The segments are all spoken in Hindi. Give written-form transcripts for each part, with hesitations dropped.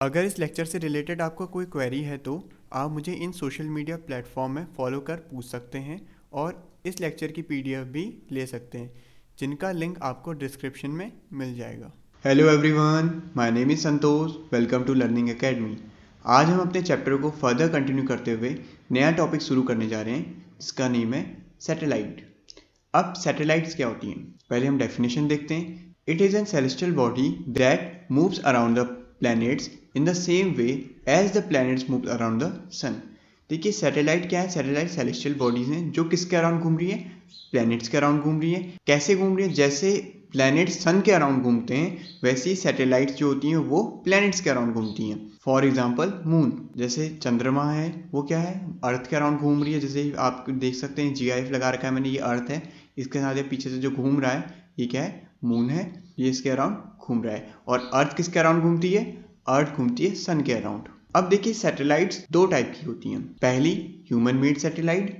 अगर इस लेक्चर से रिलेटेड आपका कोई क्वेरी है तो आप मुझे इन सोशल मीडिया प्लेटफॉर्म में फॉलो कर पूछ सकते हैं और इस लेक्चर की पीडीएफ भी ले सकते हैं, जिनका लिंक आपको डिस्क्रिप्शन में मिल जाएगा। Hello everyone, my name is Santosh. Welcome to learning academy. आज हम अपने चैप्टर को फर्दर कंटिन्यू करते हुए नया टॉपिक शुरू करने जा रहे हैं, जिसका नेम है सैटेलाइट। अब सैटेलाइट्स क्या होती हैं, पहले हम डेफिनेशन देखते हैं। It is an celestial body that moves around the planets in the same way as the planets move around the sun. देखिए सैटेलाइट क्या है, सैटेलाइट सेलेस्टियल बॉडीज हैं जो किसके अराउंड घूम रही है, प्लैनेट्स के अराउंड घूम रही है। कैसे घूम रही है, जैसे प्लैनेट्स सन के अराउंड घूमते हैं वैसे ही सैटेलाइट्स जो होती हैं वो प्लैनेट्स के अराउंड घूमती हैं। फॉर एग्जाम्पल मून, जैसे चंद्रमा है वो क्या है, अर्थ के अराउंड घूम रही है। जैसे आप देख सकते हैं GIF लगा रखा है मैंने, ये अर्थ है, इसके साथ ये पीछे से जो घूम रहा है ये क्या है, मून है, ये इसके अराउंड घूम रहा है। और अर्थ किसके अराउंड घूमती है, अर्थ घूमती है सन के अराउंड। अब देखिए सैटेलाइट्स दो टाइप की होती हैं, पहली human made satellite,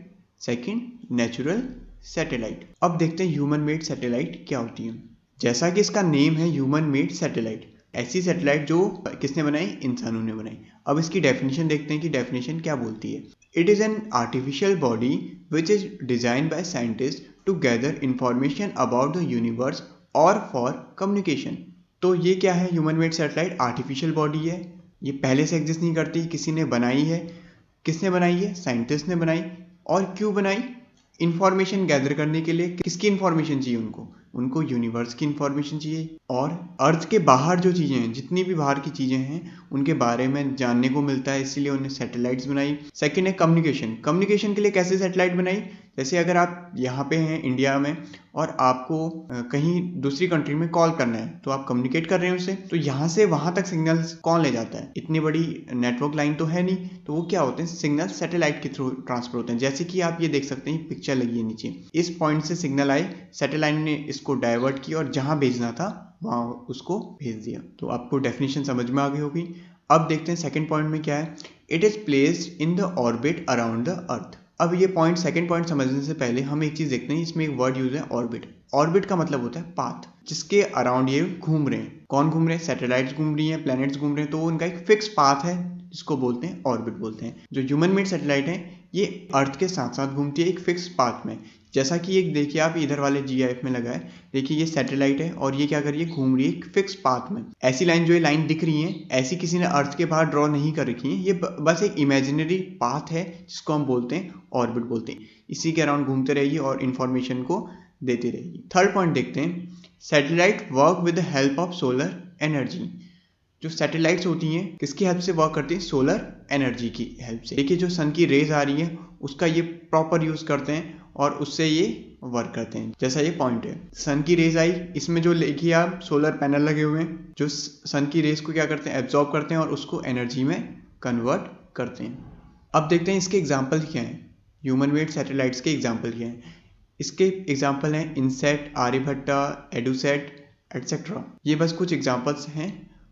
second natural satellite. अब देखते हैं ह्यूमन मेड सैटेलाइट क्या होती है। जैसा कि इसका नेम है ह्यूमन मेड सैटेलाइट, ऐसी सैटेलाइट जो किसने बनाई, इंसानों ने बनाई। अब इसकी डेफिनेशन देखते हैं कि डेफिनेशन क्या बोलती है। It is an artificial body which is design by scientist to gather information about the universe और फॉर कम्युनिकेशन। तो ये क्या है, human made satellite artificial body है, ये पहले से एग्जिस्ट नहीं करती, किसी ने बनाई है। किसने बनाई है, साइंटिस्ट ने बनाई। और क्यों बनाई, इंफॉर्मेशन गैदर करने के लिए। किसकी इंफॉर्मेशन चाहिए उनको यूनिवर्स की इंफॉर्मेशन चाहिए और अर्थ के बाहर जो चीज़ें हैं, जितनी भी बाहर की चीज़ें हैं उनके बारे में जानने को मिलता है, इसीलिए उन्हें सैटेलाइट्स बनाई। सेकंड है कम्युनिकेशन। कम्युनिकेशन के लिए कैसे सैटेलाइट बनाई, जैसे अगर आप यहाँ पे हैं इंडिया में और आपको कहीं दूसरी कंट्री में कॉल करना है तो आप कम्युनिकेट कर रहे हैं उससे, तो यहाँ से वहाँ तक सिग्नल्स कौन ले जाता है, इतनी बड़ी नेटवर्क लाइन तो है नहीं, तो वो क्या होते हैं, सिग्नल सैटेलाइट के थ्रू ट्रांसफर होते हैं। जैसे कि आप ये देख सकते हैं, पिक्चर लगी है नीचे, इस पॉइंट से सिग्नल आए, सैटेलाइट ने इसको डाइवर्ट किया और जहाँ भेजना था वहाँ उसको भेज दिया। तो आपको डेफिनेशन समझ में आ गई होगी। अब देखते हैं सेकंड पॉइंट में क्या है। It is placed in the orbit around the earth. अब ये पॉइंट, सेकंड पॉइंट समझने से पहले हम एक चीज देखते हैं, इसमें एक वर्ड यूज है ऑर्बिट। ऑर्बिट का मतलब होता है पाथ, जिसके अराउंड ये घूम रहे हैं। कौन घूम रहे हैं, सैटेलाइट्स घूम रही हैं, प्लैनेट्स घूम रहे हैं, तो उनका एक फिक्स पाथ है जिसको बोलते हैं ऑर्बिट बोलते हैं। जो ह्यूमन मेड सैटेलाइट है ये अर्थ के साथ साथ घूमती है एक फिक्स पाथ में। जैसा कि एक देखिए आप इधर वाले GIF में लगा है, देखिए ये सैटेलाइट है और ये क्या कर रही है, घूम रही है एक फिक्स पाथ में। ऐसी लाइन, जो ये लाइन दिख रही है, ऐसी किसी ने अर्थ के बाहर ड्रॉ नहीं कर रखी है, ये बस एक इमेजिनरी पाथ है जिसको हम बोलते हैं ऑर्बिट बोलते हैं। इसी के अराउंड घूमते रहेगी और इन्फॉर्मेशन को देती रहेगी। थर्ड पॉइंट देखते हैं, satellite work with the help of solar energy. जो सैटेलाइट्स होती हैं किसकी हेल्प से वर्क करती हैं, सोलर एनर्जी की हेल्प से। देखिए जो सन की रेज आ रही है उसका ये प्रॉपर यूज करते हैं और उससे ये वर्क करते हैं। जैसा ये पॉइंट है, सन की रेज आई, इसमें जो देखिए आप सोलर पैनल लगे हुए हैं जो सन की रेज को क्या करते हैं, एब्जॉर्ब करते हैं और उसको एनर्जी में कन्वर्ट करते हैं। अब देखते हैं इसके एग्जाम्पल क्या हैं, ह्यूमन मेड सैटेलाइट्स के एग्जाम्पल क्या हैं। इसके एग्जाम्पल हैं इनसेट, आर्यभट्टा, एडुसेट एटसेट्रा। ये बस कुछ एग्जाम्पल्स हैं,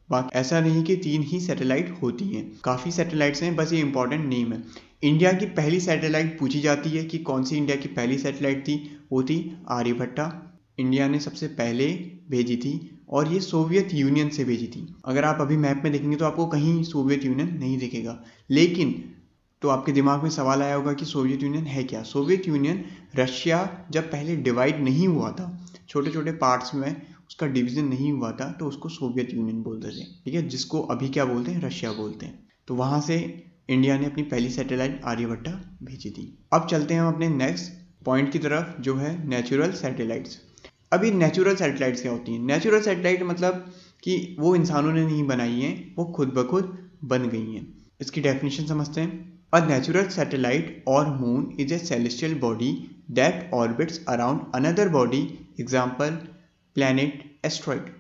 बाकी ऐसा नहीं कि 3 ही सैटेलाइट होती हैं, काफ़ी सैटेलाइट्स हैं, बस ये इंपॉर्टेंट नेम है। इंडिया की पहली सैटेलाइट पूछी जाती है कि कौन सी इंडिया की पहली सैटेलाइट थी, वो थी आर्यभट्टा। इंडिया ने सबसे पहले भेजी थी और ये सोवियत यूनियन से भेजी थी। अगर आप अभी मैप में देखेंगे तो आपको कहीं सोवियत यूनियन नहीं दिखेगा, लेकिन तो आपके दिमाग में सवाल आया होगा कि सोवियत यूनियन है क्या। सोवियत यूनियन रशिया जब पहले डिवाइड नहीं हुआ था, छोटे छोटे पार्ट्स में उसका डिवीजन नहीं हुआ था, तो उसको सोवियत यूनियन बोलते थे, ठीक है, जिसको अभी क्या बोलते हैं, रशिया बोलते हैं। तो वहाँ से इंडिया ने अपनी पहली सैटेलाइट आर्यभट्टा भेजी थी। अब चलते हैं हम अपने नेक्स्ट पॉइंट की तरफ, जो है नेचुरल सैटेलाइट्स। अभी नेचुरल सैटेलाइट्स क्या होती हैं, नेचुरल सैटेलाइट मतलब कि वो इंसानों ने नहीं बनाई हैं, वो खुद ब खुद बन गई हैं। इसकी डेफिनेशन समझते हैं। A natural satellite or moon is a celestial body that orbits around another body, example planet, asteroid।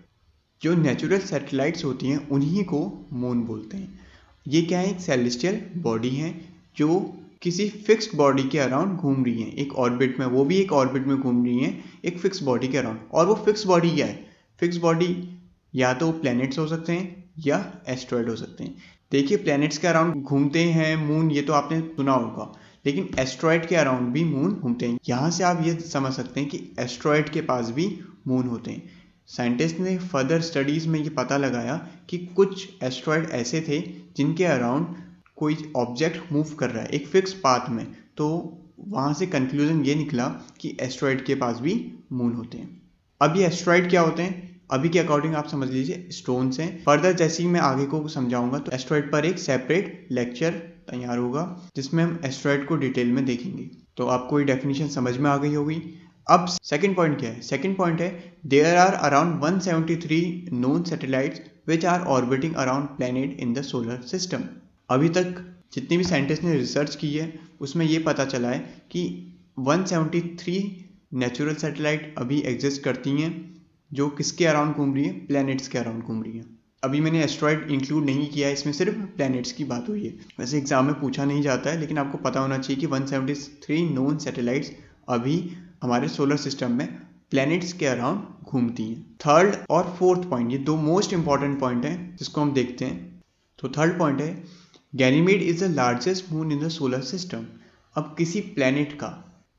जो नेचुरल सैटेलाइट्स होती हैं उन्हीं को मून बोलते हैं। ये क्या है, एक सेलेस्टियल बॉडी है जो किसी फिक्स्ड बॉडी के अराउंड घूम रही है एक ऑर्बिट में, वो भी एक ऑर्बिट में घूम रही है एक फिक्स बॉडी के अराउंड। और वो फिक्स बॉडी क्या है, फिक्स बॉडी या तो प्लैनेट्स हो सकते हैं या एस्ट्रॉयड हो सकते हैं। देखिए प्लैनेट्स के अराउंड घूमते हैं मून, ये तो आपने सुना होगा, लेकिन एस्ट्रॉयड के अराउंड भी मून घूमते हैं। यहाँ से आप ये समझ सकते हैं कि एस्ट्रॉयड के पास भी मून होते हैं। साइंटिस्ट ने फर्दर स्टडीज़ में ये पता लगाया कि कुछ एस्ट्रॉयड ऐसे थे जिनके अराउंड कोई ऑब्जेक्ट मूव कर रहा है एक फिक्स पाथ में, तो वहाँ से कंक्लूजन ये निकला कि एस्ट्रॉयड के पास भी मून होते हैं। अब ये एस्ट्रॉयड क्या होते हैं अभी के अकॉर्डिंग आप समझ लीजिए स्टोन्स हैं। फर्दर जैसे ही मैं आगे को समझाऊंगा तो एस्ट्रॉयड पर एक सेपरेट लेक्चर तैयार होगा जिसमें हम एस्ट्रॉयड को डिटेल में देखेंगे। तो आपको ये डेफिनेशन समझ में आ गई होगी। अब सेकंड पॉइंट क्या है? सेकंड पॉइंट है there are around 173 known satellites which are orbiting around planet in the solar system. अभी तक जितनी भी साइंटिस्ट ने रिसर्च की है उसमें ये पता चला है कि 173 नेचुरल सैटेलाइट अभी एग्जिस्ट करती हैं जो किसके अराउंड घूम रही है? प्लैनेट्स के अराउंड घूम रही है। अभी मैंने एस्ट्रॉयड इंक्लूड नहीं किया है, इसमें सिर्फ प्लैनेट्स की बात हुई है। वैसे एग्जाम में पूछा नहीं जाता है लेकिन आपको पता होना चाहिए कि 173 नोन सैटेलाइट्स अभी हमारे सोलर सिस्टम में प्लैनेट्स के अराउंड घूमती हैं। थर्ड और फोर्थ पॉइंट, ये दो मोस्ट इंपॉर्टेंट पॉइंट हैं जिसको हम देखते हैं। तो थर्ड पॉइंट है Ganymede is the largest moon in the solar system. अब किसी प्लैनेट का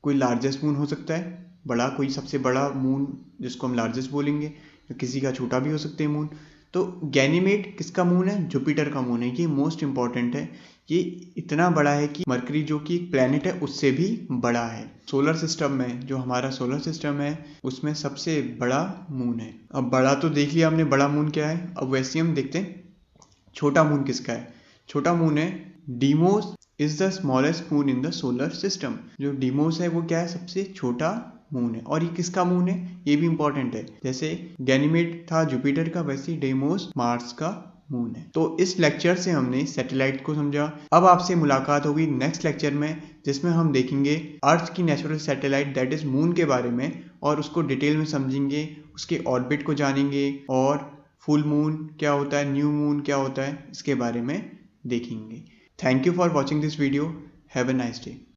कोई लार्जेस्ट मून हो सकता है, बड़ा कोई सबसे बड़ा मून जिसको हम लार्जेस्ट बोलेंगे, या किसी का छोटा भी हो सकते हैं मून। तो गैनीमेड किसका मून है? जुपिटर का मून है। ये मोस्ट इंपॉर्टेंट है। ये इतना बड़ा है कि मरकरी जो कि एक प्लैनेट है उससे भी बड़ा है। सोलर सिस्टम में जो हमारा सोलर सिस्टम है उसमें सबसे बड़ा मून है। अब बड़ा तो देख लिया हमने, बड़ा मून क्या है। अब वैसे हम देखते हैं छोटा मून किसका है। छोटा मून है Deimos is the smallest moon in the solar system. जो डीमोस है वो क्या है? सबसे छोटा मून है। और ये किसका मून है? ये भी इंपॉर्टेंट है। जैसे गैनीमेड था जुपिटर का, वैसे डेमोस मार्स का मून है। तो इस लेक्चर से हमने सैटेलाइट को समझा। अब आपसे मुलाकात होगी नेक्स्ट लेक्चर में जिसमें हम देखेंगे अर्थ की natural satellite that is moon के बारे में और उसको डिटेल में समझेंगे, उसके ऑर्बिट को जानेंगे और फुल मून क्या होता है, न्यू मून क्या होता है, इसके बारे में देखेंगे। Thank you for watching this video. Have a nice day.